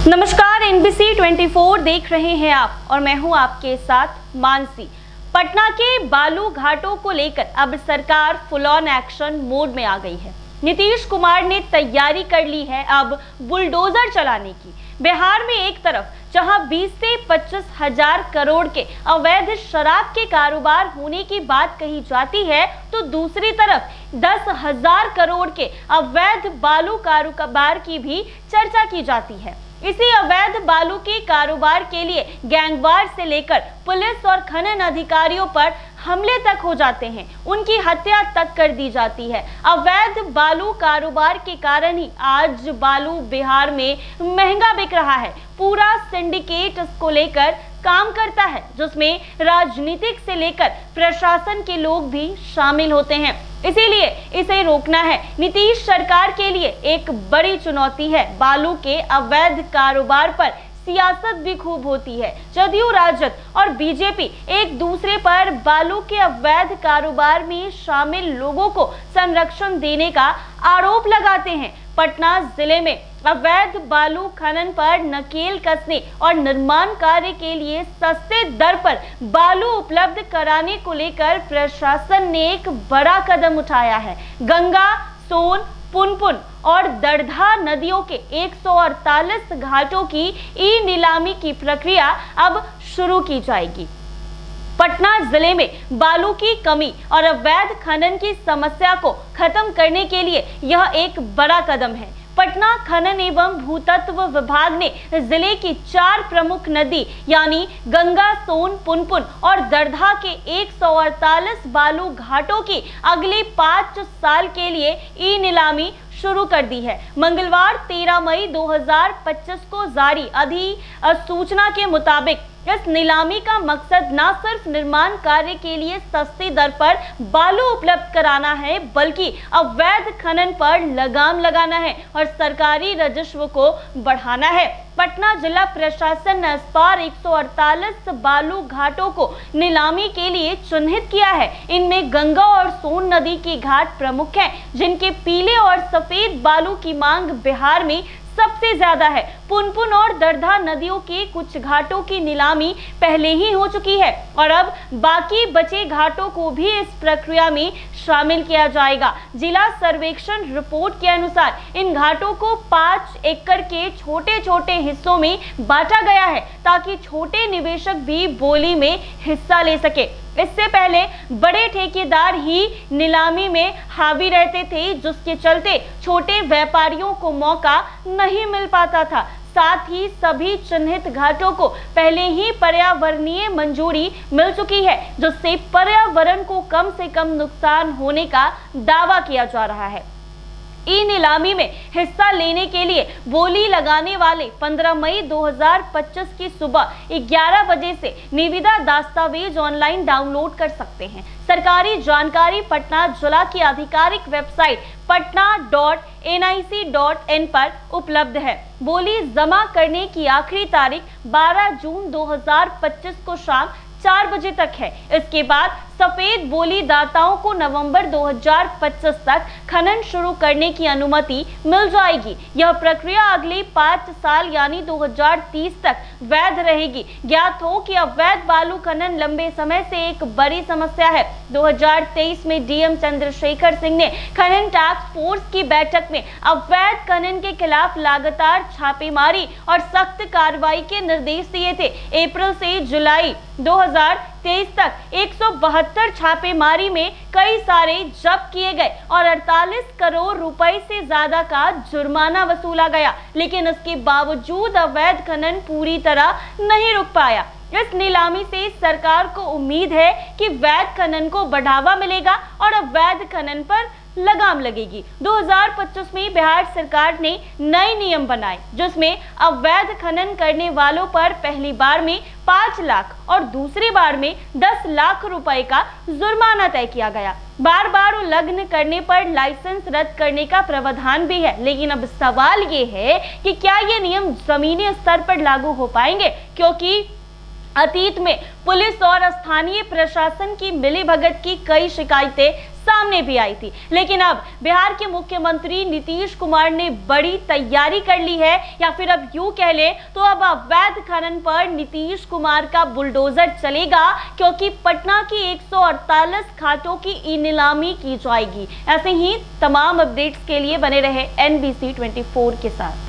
नमस्कार, NBC 24 देख रहे हैं आप और मैं हूं आपके साथ मानसी। पटना के बालू घाटों को लेकर अब सरकार फुल ऑन एक्शन मोड में आ गई है। नीतीश कुमार ने तैयारी कर ली है अब बुलडोजर चलाने की। बिहार में एक तरफ जहां 20 से 25 हजार करोड़ के अवैध शराब के कारोबार होने की बात कही जाती है, तो दूसरी तरफ 10,000 करोड़ के अवैध बालू कारोबार की भी चर्चा की जाती है। इसी अवैध बालू के कारोबार के लिए गैंगवार से लेकर पुलिस और खनन अधिकारियों पर हमले तक हो जाते हैं, उनकी हत्या तक कर दी जाती है। अवैध बालू कारोबार के कारण ही आज बालू बिहार में महंगा बिक रहा है। पूरा सिंडिकेट इसको लेकर काम करता है, जिसमें राजनीतिक से लेकर प्रशासन के लोग भी शामिल होते हैं। इसीलिए इसे रोकना है नीतीश सरकार के लिए एक बड़ी चुनौती है। बालू के अवैध कारोबार पर सियासत भी खूब होती है। जदयू, राजद और बीजेपी एक दूसरे पर बालू के अवैध कारोबार में शामिल लोगों को संरक्षण देने का आरोप लगाते हैं। पटना जिले में अवैध बालू खनन पर नकेल कसने और निर्माण कार्य के लिए सस्ते दर पर बालू उपलब्ध कराने को लेकर प्रशासन ने एक बड़ा कदम उठाया है। गंगा, सोन, पुनपुन और दरधा नदियों के 148 घाटों की ई नीलामी की प्रक्रिया अब शुरू की जाएगी। पटना जिले में बालू की कमी और अवैध खनन की समस्या को खत्म करने के लिए यह एक बड़ा कदम है। पटना खनन एवं भूतत्व विभाग ने जिले की 4 प्रमुख नदी यानी गंगा, सोन, पुनपुन और दरधा के 148 बालू घाटों की अगले 5 साल के लिए ई नीलामी शुरू कर दी है। मंगलवार 13 मई 2025 को जारी अधिसूचना के मुताबिक इस नीलामी का मकसद न सिर्फ निर्माण कार्य के लिए सस्ती दर पर बालू उपलब्ध कराना है, बल्कि अवैध खनन पर लगाम लगाना है और सरकारी राजस्व को बढ़ाना है। पटना जिला प्रशासन ने इस बार 148 बालू घाटों को नीलामी के लिए चिन्हित किया है। इनमें गंगा और सोन नदी के घाट प्रमुख हैं, जिनके पीले और सफेद बालू की मांग बिहार में सबसे ज्यादा है। पुनपुन और दरधा नदियों के कुछ घाटों की नीलामी पहले ही हो चुकी है और अब बाकी बचे घाटों को भी इस प्रक्रिया में शामिल किया जाएगा। जिला सर्वेक्षण रिपोर्ट के अनुसार इन घाटों को 5 एकड़ के छोटे छोटे हिस्सों में बांटा गया है, ताकि छोटे निवेशक भी बोली में हिस्सा ले सके। इससे पहले बड़े ठेकेदार ही नीलामी में हावी रहते थे, जिसके चलते छोटे व्यापारियों को मौका नहीं मिल पाता था। साथ ही सभी चिन्हित घाटों को पहले ही पर्यावरणीय मंजूरी मिल चुकी है, जिससे पर्यावरण को कम से कम नुकसान होने का दावा किया जा रहा है। ई नीलामी में हिस्सा लेने के लिए बोली लगाने वाले 15 मई 2025 की सुबह 11 बजे से निविदा दस्तावेज ऑनलाइन डाउनलोड कर सकते हैं। सरकारी जानकारी पटना जिला की आधिकारिक वेबसाइट patna.nic.in पर उपलब्ध है। बोली जमा करने की आखिरी तारीख 12 जून 2025 को शाम 4 बजे तक है। इसके बाद सफेद बोली दाताओं को नवंबर 2025 तक खनन शुरू करने की अनुमति मिल जाएगी। यह प्रक्रिया अगले 5 साल यानी 2030 तक वैध रहेगी। ज्ञात हो कि अवैध बालू खनन लंबे समय से एक बड़ी समस्या है। 2023 में डीएम चंद्रशेखर सिंह ने खनन टास्क फोर्स की बैठक में अवैध खनन के खिलाफ लगातार छापेमारी और सख्त कार्रवाई के निर्देश दिए थे। अप्रैल से जुलाई 2023 तक 172 छापेमारी में कई सारे जब्त किए गए और 48 करोड़ रुपए से ज्यादा का जुर्माना वसूला गया, लेकिन इसके बावजूद अवैध खनन पूरी तरह नहीं रुक पाया। इस नीलामी से सरकार को उम्मीद है कि वैध खनन को बढ़ावा मिलेगा और अवैध खनन पर लगाम लगेगी। 2025 में बिहार सरकार ने नए नियम बनाए, जिसमें अवैध खनन करने वालों पर पहली बार में 5 लाख और दूसरी बार में 10 लाख रुपए का जुर्माना तय किया गया। बार बार उल्लंघन करने पर लाइसेंस रद्द करने का प्रावधान भी है। लेकिन अब सवाल ये है कि क्या ये नियम जमीनी स्तर पर लागू हो पाएंगे, क्योंकि अतीत में पुलिस और स्थानीय प्रशासन की मिलीभगत की कई शिकायतें सामने भी आई थी। लेकिन अब बिहार के मुख्यमंत्री नीतीश कुमार ने बड़ी तैयारी कर ली है, या फिर अब यूं कह ले तो अब अवैध खनन पर नीतीश कुमार का बुलडोजर चलेगा, क्योंकि पटना की 148 खातों की ई नीलामी की जाएगी। ऐसे ही तमाम अपडेट्स के लिए बने रहे NBC 24 के साथ।